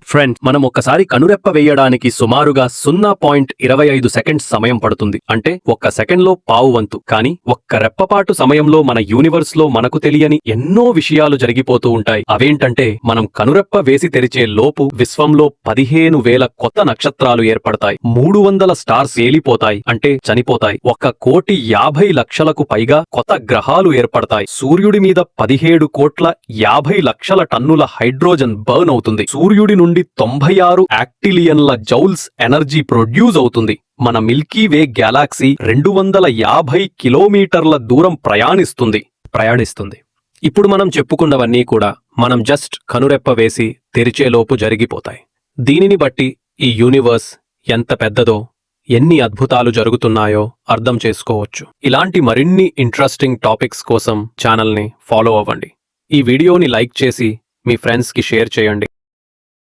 Friend, మనం ఒక్కసారి కనురెప్ప వేయడానికి సుమారుగా 0.25 సెకండ్స్ సమయం పడుతుంది. అంటే ఒక్క సెకండ్లో పావు వంతు. కానీ ఒక్క రెప్పపాటు సమయంలో మన యూనివర్స్ లో మనకు తెలియని ఎన్నో విషయాలు జరిగిపోతూ ఉంటాయి. అవేంటంటే, మనం కనురెప్ప వేసి తెరిచే లోపు విశ్వంలో 15,000 కొత్త నక్షత్రాలు ఏర్పడతాయి. 300 స్టార్స్ ఏలిపోతాయి, అంటే చనిపోతాయి. 1,50,00,000కు పైగా కొత్త గ్రహాలు ఏర్పడతాయి. సూర్యుడి మీద 17,50,00,000 టన్నుల హైడ్రోజన్ బర్న్ అవుతుంది. సూర్యుడి నుండి 96 యాక్టిలియన్ల జౌల్స్ ఎనర్జీ ప్రొడ్యూస్ అవుతుంది. మన మిల్కీ వే గ్యాలాక్సీ 250 కిలోమీటర్ల దూరం ప్రయాణిస్తుంది. ఇప్పుడు మనం చెప్పుకున్నవన్నీ కూడా మనం జస్ట్ కనురెప్ప వేసి తెరిచేలోపు జరిగిపోతాయి. దీనిని బట్టి ఈ యూనివర్స్ ఎంత పెద్దదో, ఎన్ని అద్భుతాలు జరుగుతున్నాయో అర్థం చేసుకోవచ్చు. ఇలాంటి మరిన్ని ఇంట్రెస్టింగ్ టాపిక్స్ కోసం ఛానల్ని ఫాలో అవ్వండి. ఈ వీడియోని లైక్ చేసి మీ ఫ్రెండ్స్కి షేర్ చేయండి.